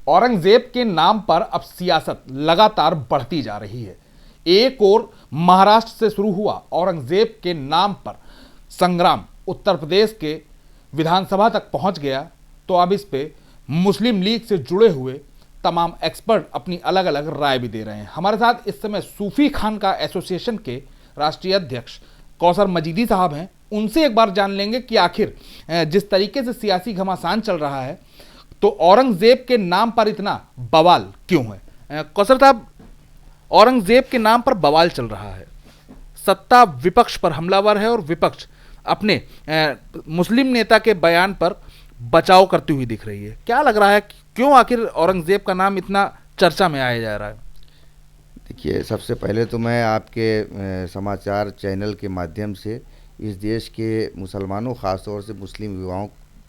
औरंगजेब के नाम पर अब सियासत लगातार बढ़ती जा रही है। एक और महाराष्ट्र से शुरू हुआ औरंगजेब के नाम पर संग्राम उत्तर प्रदेश के विधानसभा तक पहुंच गया, तो अब इस पे मुस्लिम लीग से जुड़े हुए तमाम एक्सपर्ट अपनी अलग अलग राय भी दे रहे हैं। हमारे साथ इस समय सूफी खान का एसोसिएशन के राष्ट्रीय अध्यक्ष कौसर मजीदी साहब हैं। उनसे एक बार जान लेंगे कि आखिर जिस तरीके से सियासी घमासान चल रहा है, तो औरंगजेब के नाम पर इतना बवाल क्यों है? कौसर साहब, औरंगजेब के नाम पर बवाल चल रहा है, सत्ता विपक्ष पर हमलावर है और विपक्ष अपने मुस्लिम नेता के बयान पर बचाव करती हुई दिख रही है। क्या लग रहा है, क्यों आखिर औरंगजेब का नाम इतना चर्चा में आया जा रहा है? देखिए, सबसे पहले तो मैं आपके समाचार चैनल के माध्यम से इस देश के मुसलमानों, ख़ास तौर से मुस्लिम युवाओं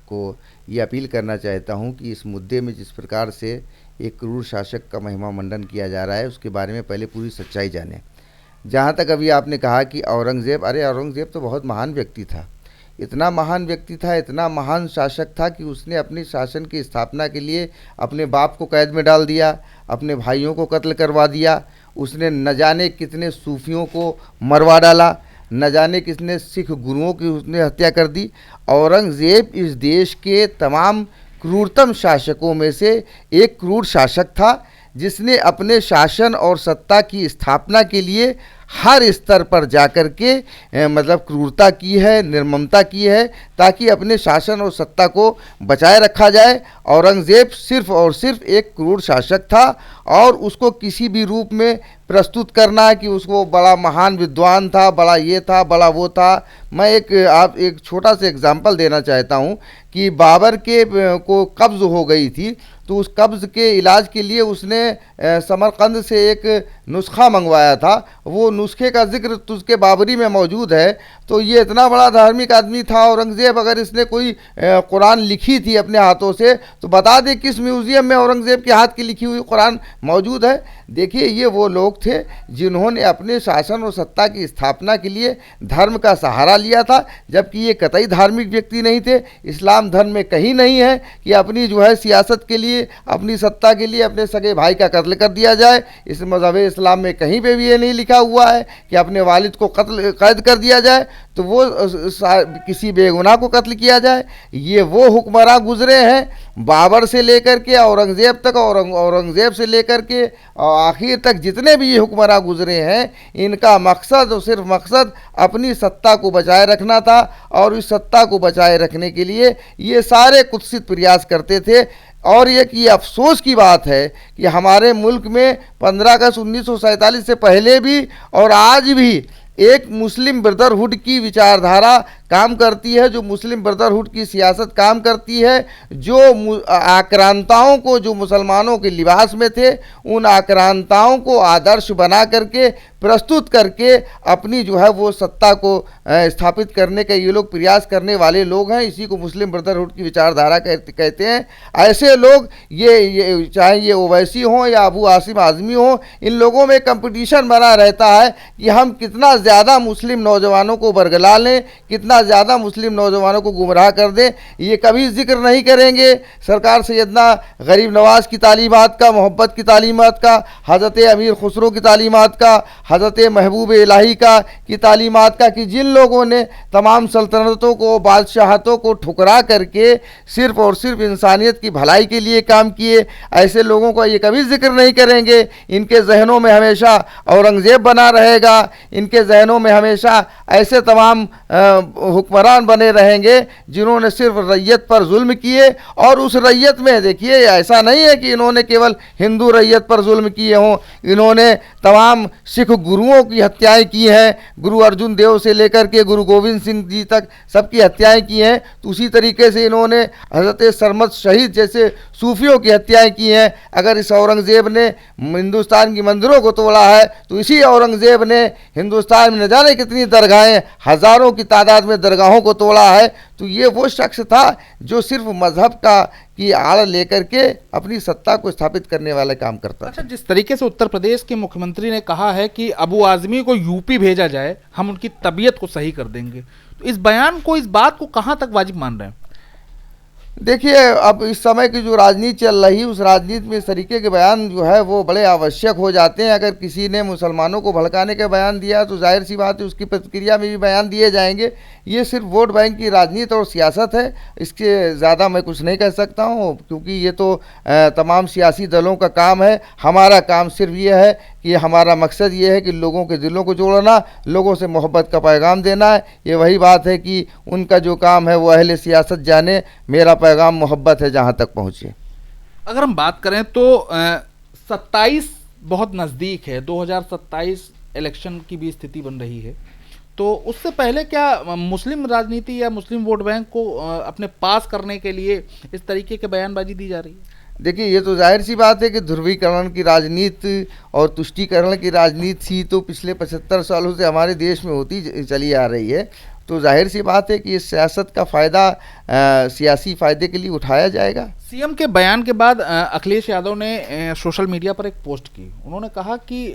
को ये अपील करना चाहता हूँ कि इस मुद्दे में जिस प्रकार से एक क्रूर शासक का महिमा मंडन किया जा रहा है, उसके बारे में पहले पूरी सच्चाई जानें। जहाँ तक अभी आपने कहा कि औरंगजेब, अरे औरंगजेब तो बहुत महान व्यक्ति था, इतना महान व्यक्ति था, इतना महान शासक था कि उसने अपनी शासन की स्थापना के लिए अपने बाप को कैद में डाल दिया, अपने भाइयों को कत्ल करवा दिया, उसने न जाने कितने सूफियों को मरवा डाला, न जाने कितने सिख गुरुओं की उसने हत्या कर दी। औरंगजेब इस देश के तमाम क्रूरतम शासकों में से एक क्रूर शासक था, जिसने अपने शासन और सत्ता की स्थापना के लिए हर स्तर पर जाकर के मतलब क्रूरता की है, निर्ममता की है, ताकि अपने शासन और सत्ता को बचाए रखा जाए। औरंगजेब सिर्फ और सिर्फ एक क्रूर शासक था और उसको किसी भी रूप में प्रस्तुत करना कि उसको बड़ा महान विद्वान था, बड़ा ये था, बड़ा वो था। मैं एक छोटा सा एग्जाम्पल देना चाहता हूँ कि बाबर के को कब्ज़ हो गई थी, तो उस कब्ज़ के इलाज के लिए उसने समरकंद से एक नुस्खा मंगवाया था। वो नुस्खे का जिक्र तुझके बाबरी में मौजूद है। तो ये इतना बड़ा धार्मिक आदमी था औरंगज़ेब, अगर इसने कोई कुरान लिखी थी अपने हाथों से तो बता दे किस म्यूज़ियम में औरंगज़ेब के हाथ की लिखी हुई कुरान मौजूद है। देखिए, ये वो लोग थे जिन्होंने अपने शासन और सत्ता की स्थापना के लिए धर्म का सहारा लिया था, जबकि ये कतई धार्मिक व्यक्ति नहीं थे। इस्लाम धर्म में कहीं नहीं है कि अपनी जो है सियासत के लिए, अपनी सत्ता के लिए अपने सगे भाई का कत्ल कर दिया जाए। इस मज़हब इस्लाम में कहीं पे भी ये नहीं लिखा हुआ है कि अपने वालिद को कैद कर दिया जाए, तो वो किसी बेगुनाह को कत्ल किया जाए। ये वो हुक्मरां गुजरे हैं बाबर से लेकर के औरंगज़ेब तक, औरंगज़ेब से लेकर के आखिर तक जितने भी ये हुक्मरां गुजरे हैं, इनका मकसद और सिर्फ मकसद अपनी सत्ता को बचाए रखना था। और इस सत्ता को बचाए रखने के लिए ये सारे कुत्सित प्रयास करते थे। और ये अफसोस की बात है कि हमारे मुल्क में 15 अगस्त 1947 से पहले भी और आज भी एक मुस्लिम ब्रदरहुड की विचारधारा काम करती है, जो मुस्लिम ब्रदरहुड की सियासत काम करती है, जो आक्रांताओं को, जो मुसलमानों के लिबास में थे, उन आक्रांताओं को आदर्श बना करके प्रस्तुत करके अपनी जो है वो सत्ता को स्थापित करने का ये लोग प्रयास करने वाले लोग हैं। इसी को मुस्लिम ब्रदरहुड की विचारधारा कहते हैं। ऐसे लोग ये चाहे ये ओवैसी हों या अबू आसिम आज़मी हों, इन लोगों में कंपटीशन बना रहता है कि हम कितना ज़्यादा मुस्लिम नौजवानों को बरगला लें, कितना ज़्यादा मुस्लिम नौजवानों को गुमराह कर दें। ये कभी जिक्र नहीं करेंगे सरकार सैयदना गरीब नवाज़ की तालीमात का, मोहब्बत की तालीमात का, हज़रत अमीर खुसरो की तालीमात का, हज़रत महबूब इलाही की तालीमात का, कि जिन लोगों ने तमाम सल्तनतों को, बादशाहतों को ठुकरा करके सिर्फ और सिर्फ इंसानियत की भलाई के लिए काम किए, ऐसे लोगों का ये कभी जिक्र नहीं करेंगे। इनके जहनों में हमेशा औरंगज़ेब बना रहेगा, इनके जहनों में हमेशा ऐसे तमाम हुक्मरान बने रहेंगे जिन्होंने सिर्फ रैयत पर जुल्म किए। और उस रैयत में देखिए, ऐसा नहीं है कि इन्होंने केवल हिंदू रैयत पर जुल्म किए हों, इन्होंने तमाम सिख गुरुओं की हत्याएं की हैं, गुरु अर्जुन देव से लेकर के गुरु गोविंद सिंह जी तक सबकी हत्याएं की हैं। तो उसी तरीके से इन्होंने हज़रत सरमद शहीद जैसे सूफियों की हत्याएं की हैं। अगर इस औरंगज़ेब ने हिंदुस्तान की मंदिरों को तोड़ा है, तो इसी औरंगज़ेब ने हिंदुस्तान में न जाने कितनी दरगाहें, हज़ारों की तादाद में दरगाहों को तोड़ा है। तो ये वो शख्स था जो सिर्फ मजहब की आड़ लेकर के अपनी सत्ता को स्थापित करने वाला काम करता। अच्छा, जिस तरीके से उत्तर प्रदेश के मुख्यमंत्री ने कहा है कि अबू आज़मी को यूपी भेजा जाए, हम उनकी तबीयत को सही कर देंगे, तो इस बयान को, इस बात को कहाँ तक वाजिब मान रहे हैं? देखिए, अब इस समय की जो राजनीति चल रही है, उस राजनीति में इस तरीके के बयान जो है वो बड़े आवश्यक हो जाते हैं। अगर किसी ने मुसलमानों को भड़काने का बयान दिया तो जाहिर सी बात है उसकी प्रतिक्रिया में भी बयान दिए जाएंगे। ये सिर्फ वोट बैंक की राजनीति और सियासत है, इसके ज़्यादा मैं कुछ नहीं कह सकता हूँ, क्योंकि ये तो तमाम सियासी दलों का काम है। हमारा काम सिर्फ ये है कि हमारा मकसद ये है कि लोगों के दिलों को जोड़ना, लोगों से मोहब्बत का पैगाम देना है। ये वही बात है कि उनका जो काम है वो अहले सियासत जाने, मेरा पैगाम मोहब्बत है जहाँ तक पहुँचे। अगर हम बात करें तो 27 बहुत नज़दीक है, 2027 इलेक्शन की भी स्थिति बन रही है, तो उससे पहले क्या मुस्लिम राजनीति या मुस्लिम वोट बैंक को अपने पास करने के लिए इस तरीके के बयानबाजी दी जा रही है? देखिए, ये तो जाहिर सी बात है कि ध्रुवीकरण की राजनीति और तुष्टीकरण की राजनीति ही तो पिछले 75 सालों से हमारे देश में होती चली आ रही है। तो जाहिर सी बात है कि इस सियासत का फ़ायदा सियासी फ़ायदे के लिए उठाया जाएगा। सीएम के बयान के बाद अखिलेश यादव ने सोशल मीडिया पर एक पोस्ट की। उन्होंने कहा कि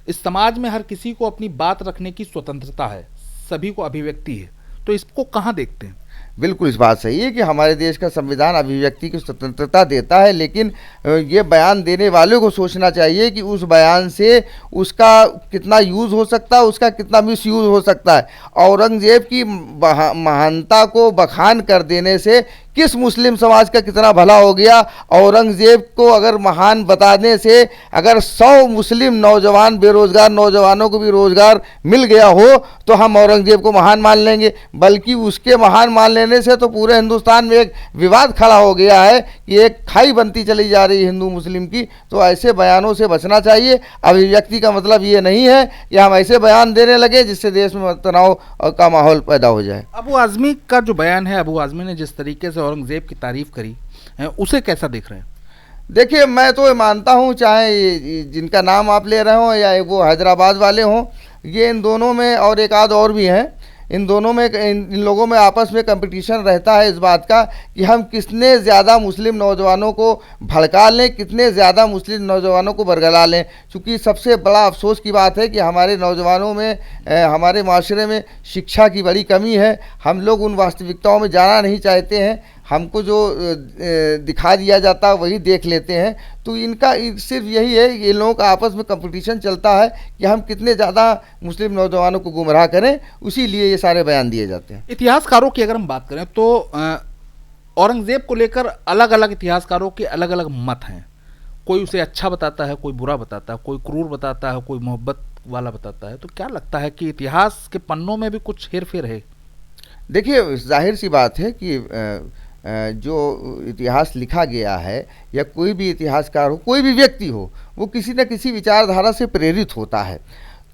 इस समाज में हर किसी को अपनी बात रखने की स्वतंत्रता है, सभी को अभिव्यक्ति है, तो इसको कहाँ देखते हैं? बिल्कुल, इस बात सही है कि हमारे देश का संविधान अभिव्यक्ति की स्वतंत्रता देता है, लेकिन ये बयान देने वालों को सोचना चाहिए कि उस बयान से उसका कितना यूज़ हो सकता है, उसका कितना मिस यूज़ हो सकता है। औरंगज़ेब की महानता को बखान कर देने से किस मुस्लिम समाज का कितना भला हो गया। औरंगज़ेब को अगर महान बताने से अगर 100 मुस्लिम नौजवान बेरोज़गार नौजवानों को भी रोज़गार मिल गया हो तो हम औरंगज़ेब को महान मान लेंगे, बल्कि उसके महान मान लेने से तो पूरे हिंदुस्तान में एक विवाद खड़ा हो गया है कि एक खाई बनती चली जा रही है हिंदू मुस्लिम की। तो ऐसे बयानों से बचना चाहिए। अभिव्यक्ति का मतलब ये नहीं है कि हम ऐसे बयान देने लगे जिससे देश में तनाव का माहौल पैदा हो जाए। अबू आज़मी का जो बयान है, अबू आज़मी ने जिस तरीके से औरंगज़ेब की तारीफ करी है, उसे कैसा देख रहे हैं? देखिए, मैं तो मानता हूँ, चाहे जिनका नाम आप ले रहे हो या वो हैदराबाद वाले हों, ये इन दोनों में और एक आध और भी हैं, इन दोनों में इन लोगों में आपस में कंपटीशन रहता है इस बात का कि हम कितने ज़्यादा मुस्लिम नौजवानों को भड़का लें, कितने ज़्यादा मुस्लिम नौजवानों को बरगला लें। क्योंकि सबसे बड़ा अफसोस की बात है कि हमारे नौजवानों में, हमारे माशरे में शिक्षा की बड़ी कमी है। हम लोग उन वास्तविकताओं में जाना नहीं चाहते हैं, हमको जो दिखा दिया जाता है वही देख लेते हैं। तो इनका सिर्फ यही है, ये लोगों का आपस में कंपटीशन चलता है कि हम कितने ज़्यादा मुस्लिम नौजवानों को गुमराह करें, उसी लिए ये सारे बयान दिए जाते हैं। इतिहासकारों की अगर हम बात करें तो औरंगज़ेब को लेकर अलग अलग इतिहासकारों के अलग अलग मत हैं। कोई उसे अच्छा बताता है, कोई बुरा बताता है, कोई क्रूर बताता है, कोई मोहब्बत वाला बताता है। तो क्या लगता है कि इतिहास के पन्नों में भी कुछ हेर फेर है? देखिए, जाहिर सी बात है कि जो इतिहास लिखा गया है या कोई भी इतिहासकार हो, कोई भी व्यक्ति हो, वो किसी न किसी विचारधारा से प्रेरित होता है।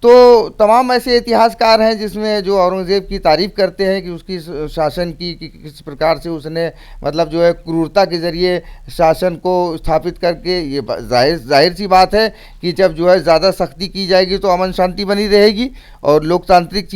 तो तमाम ऐसे इतिहासकार हैं जिसमें जो औरंगज़ेब की तारीफ़ करते हैं कि उसकी शासन की कि किस प्रकार से उसने मतलब जो है क्रूरता के ज़रिए शासन को स्थापित करके, ये जाहिर सी बात है कि जब जो है ज़्यादा सख्ती की जाएगी तो अमन शांति बनी रहेगी और लोकतांत्रिक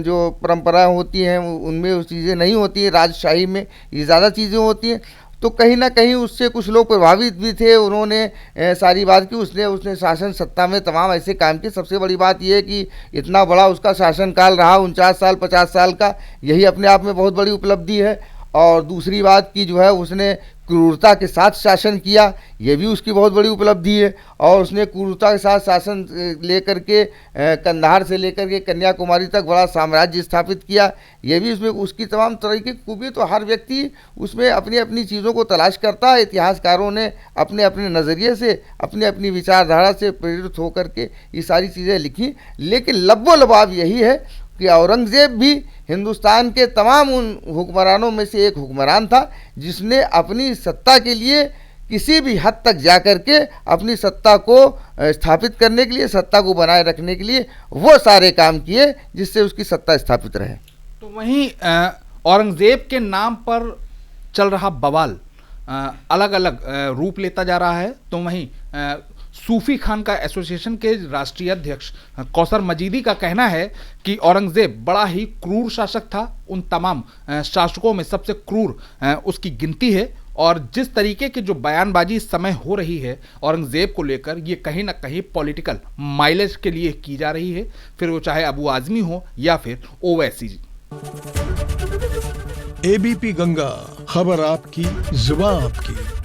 जो परंपराएं होती हैं उनमें वो चीज़ें नहीं होती हैं, राजशाही में ये ज़्यादा चीज़ें होती हैं। तो कहीं ना कहीं उससे कुछ लोग प्रभावित भी थे, उन्होंने सारी बात की, उसने शासन सत्ता में तमाम ऐसे काम किए। सबसे बड़ी बात यह है कि इतना बड़ा उसका शासनकाल रहा, 49 साल 50 साल का, यही अपने आप में बहुत बड़ी उपलब्धि है। और दूसरी बात की जो है उसने क्रूरता के साथ शासन किया, ये भी उसकी बहुत बड़ी उपलब्धि है। और उसने क्रूरता के साथ शासन लेकर के कंधार से लेकर के कन्याकुमारी तक बड़ा साम्राज्य स्थापित किया, ये भी उसमें उसकी तमाम तरह की खूबी। तो हर व्यक्ति उसमें अपनी अपनी चीज़ों को तलाश करता है। इतिहासकारों ने अपने अपने नज़रिए से, अपनी अपनी विचारधारा से प्रेरित होकर के ये सारी चीज़ें लिखी। लेकिन लब्बो लबाब यही है कि औरंगज़ेब भी हिंदुस्तान के तमाम उन हुक्मरानों में से एक हुक्मरान था जिसने अपनी सत्ता के लिए किसी भी हद तक जाकर के अपनी सत्ता को स्थापित करने के लिए, सत्ता को बनाए रखने के लिए वो सारे काम किए जिससे उसकी सत्ता स्थापित रहे। तो वहीं औरंगज़ेब के नाम पर चल रहा बवाल अलग अलग रूप लेता जा रहा है। तो वहीं सूफी खान का एसोसिएशन के राष्ट्रीय अध्यक्ष कौसर मजीदी का कहना है कि औरंगज़ेब बड़ा ही क्रूर शासक था, उन तमाम शासकों में सबसे क्रूर उसकी गिनती है। और जिस तरीके की जो बयानबाजी इस समय हो रही है औरंगज़ेब को लेकर, ये कहीं ना कहीं पॉलिटिकल माइलेज के लिए की जा रही है, फिर वो चाहे अबू आज़मी हो या फिर ओवैसी जी। एबीपी गंगा, खबर आपकी, जुबान आपकी।